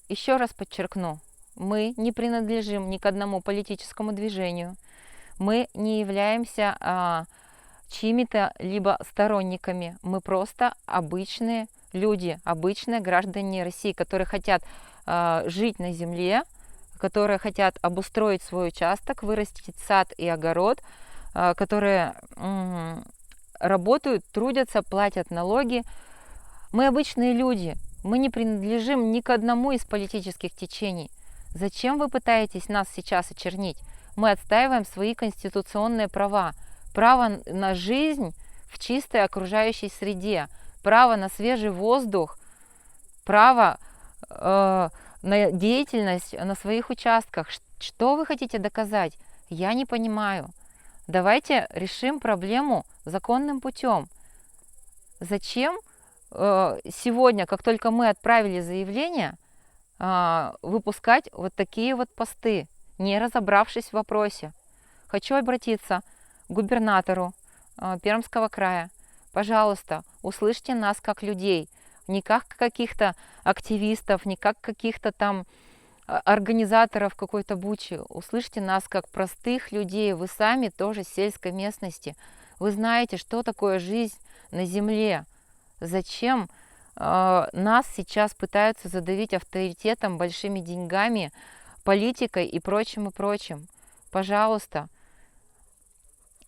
Еще раз подчеркну, мы не принадлежим ни к одному политическому движению, мы не являемся чьими-то либо сторонниками, мы просто обычные люди, обычные граждане России, которые хотят жить на земле, которые хотят обустроить свой участок, вырастить сад и огород, которые работают, трудятся, платят налоги. Мы обычные люди, мы не принадлежим ни к одному из политических течений. Зачем вы пытаетесь нас сейчас очернить? Мы отстаиваем свои конституционные права. Право на жизнь в чистой окружающей среде, право на свежий воздух, право на деятельность на своих участках. Что вы хотите доказать? Я не понимаю. Давайте решим проблему законным путем. Зачем сегодня, как только мы отправили заявление, выпускать вот такие вот посты, не разобравшись в вопросе? Хочу обратиться к губернатору Пермского края. Пожалуйста, услышьте нас как людей, не как каких-то активистов, не как каких-то там организаторов какой-то бучи. Услышьте нас как простых людей. Вы сами тоже с сельской местности. Вы знаете, что такое жизнь на земле. Зачем нас сейчас пытаются задавить авторитетом, большими деньгами, политикой и прочим, и прочим? Пожалуйста,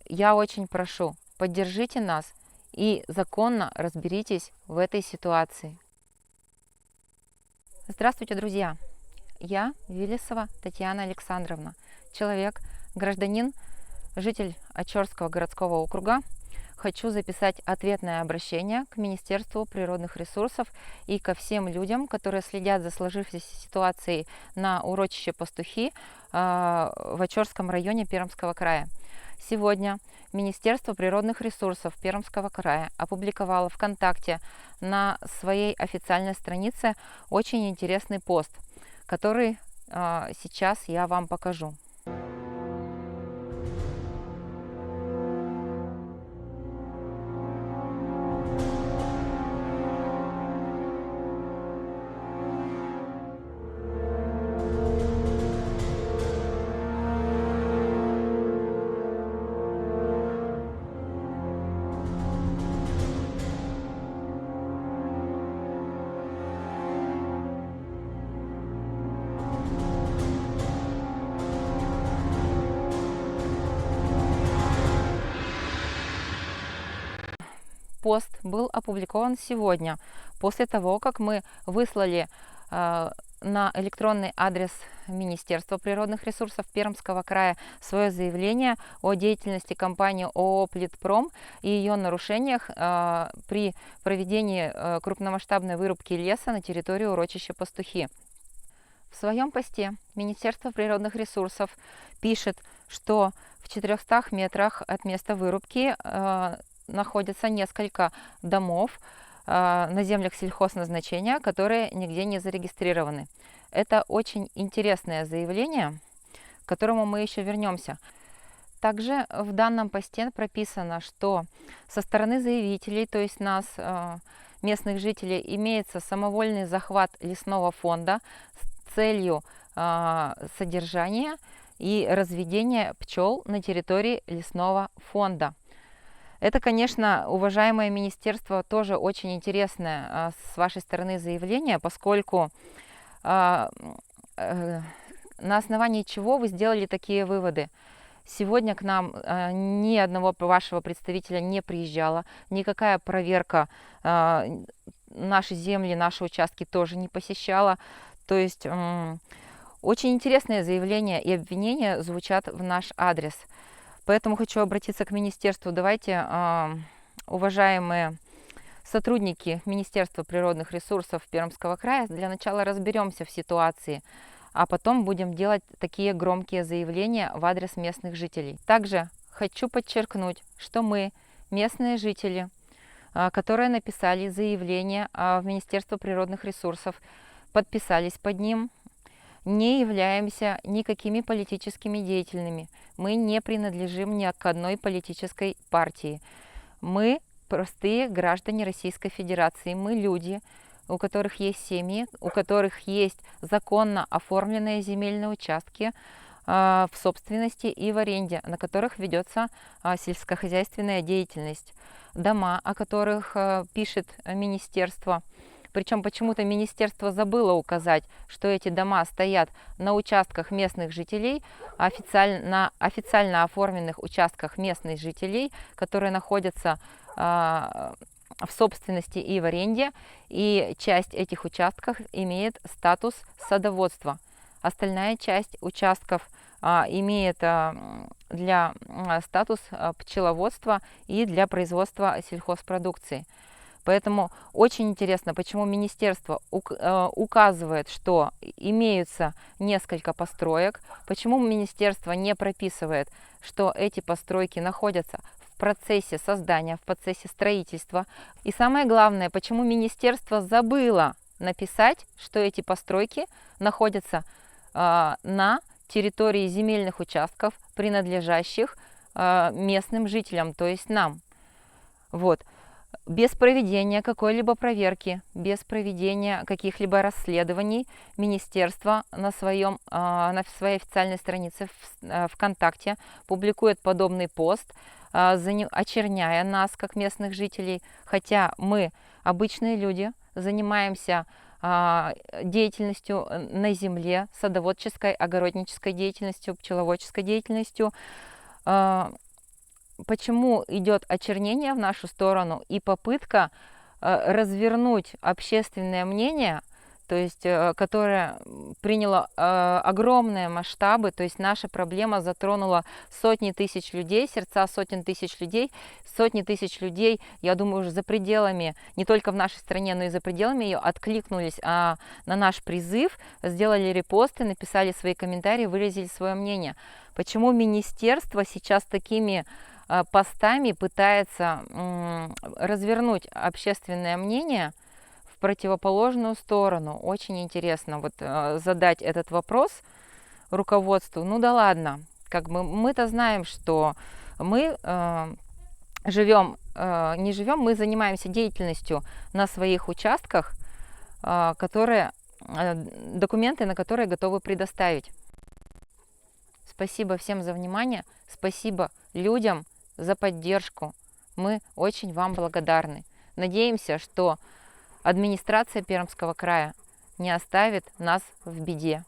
я очень прошу, поддержите нас и законно разберитесь в этой ситуации. Здравствуйте, друзья! Я Виллисова Татьяна Александровна, человек, гражданин, житель Очерского городского округа. Хочу записать ответное обращение к Министерству природных ресурсов и ко всем людям, которые следят за сложившейся ситуацией на урочище Пастухи в Очерском районе Пермского края. Сегодня Министерство природных ресурсов Пермского края опубликовало ВКонтакте на своей официальной странице очень интересный пост, который сейчас я вам покажу. Пост был опубликован сегодня, после того, как мы выслали на электронный адрес Министерства природных ресурсов Пермского края свое заявление о деятельности компании ООО «Плитпром» и ее нарушениях при проведении крупномасштабной вырубки леса на территории урочища Пастухи. В своем посте Министерство природных ресурсов пишет, что в 400 метрах от места вырубки находятся несколько домов на землях сельхозназначения, которые нигде не зарегистрированы. Это очень интересное заявление, к которому мы еще вернемся. Также в данном посте прописано, что со стороны заявителей, то есть нас, местных жителей, имеется самовольный захват лесного фонда с целью содержания и разведения пчел на территории лесного фонда. Это, конечно, уважаемое министерство, тоже очень интересное с вашей стороны заявление, поскольку на основании чего вы сделали такие выводы. Сегодня к нам ни одного вашего представителя не приезжало, никакая проверка наши земли, наши участки тоже не посещала. То есть очень интересные заявления и обвинения звучат в наш адрес. Поэтому хочу обратиться к министерству. Давайте, уважаемые сотрудники Министерства природных ресурсов Пермского края, для начала разберемся в ситуации, а потом будем делать такие громкие заявления в адрес местных жителей. Также хочу подчеркнуть, что мы, местные жители, которые написали заявление в Министерство природных ресурсов, подписались под ним, не являемся никакими политическими деятелями. Мы не принадлежим ни к одной политической партии. Мы простые граждане Российской Федерации. Мы люди. у которых есть семьи, у которых есть законно оформленные земельные участки в собственности и в аренде, на которых ведется сельскохозяйственная деятельность. Дома, о которых пишет министерство. Причем почему-то министерство забыло указать, что эти дома стоят на участках местных жителей, на официально оформленных участках местных жителей, которые находятся в собственности и в аренде, и часть этих участков имеет статус садоводства. Остальная часть участков имеет статус пчеловодства и для производства сельхозпродукции. Поэтому очень интересно, почему министерство указывает, что имеются несколько построек, почему министерство не прописывает, что эти постройки находятся в процессе создания, в процессе строительства. И самое главное, почему министерство забыло написать, что эти постройки находятся на территории земельных участков, принадлежащих местным жителям, то есть нам. Вот. Без проведения какой-либо проверки, без проведения каких-либо расследований министерство на своей официальной странице ВКонтакте публикует подобный пост, очерняя нас, как местных жителей, хотя мы, обычные люди, занимаемся деятельностью на земле, садоводческой, огороднической деятельностью, пчеловодческой деятельностью. Почему идет очернение в нашу сторону и попытка развернуть общественное мнение, то есть которое приняло огромные масштабы, то есть наша проблема затронула сотни тысяч людей, сердца сотен тысяч людей, я думаю, уже за пределами, не только в нашей стране, но и за пределами ее, откликнулись на наш призыв, сделали репосты, написали свои комментарии, выразили свое мнение. Почему министерство сейчас такими постами пытается развернуть общественное мнение в противоположную сторону? Очень интересно вот задать этот вопрос руководству. Ну да ладно, как бы мы-то знаем, что мы мы занимаемся деятельностью на своих участках, документы на которые готовы предоставить. Спасибо всем за внимание, спасибо людям за поддержку. Мы очень вам благодарны. Надеемся, что администрация Пермского края не оставит нас в беде.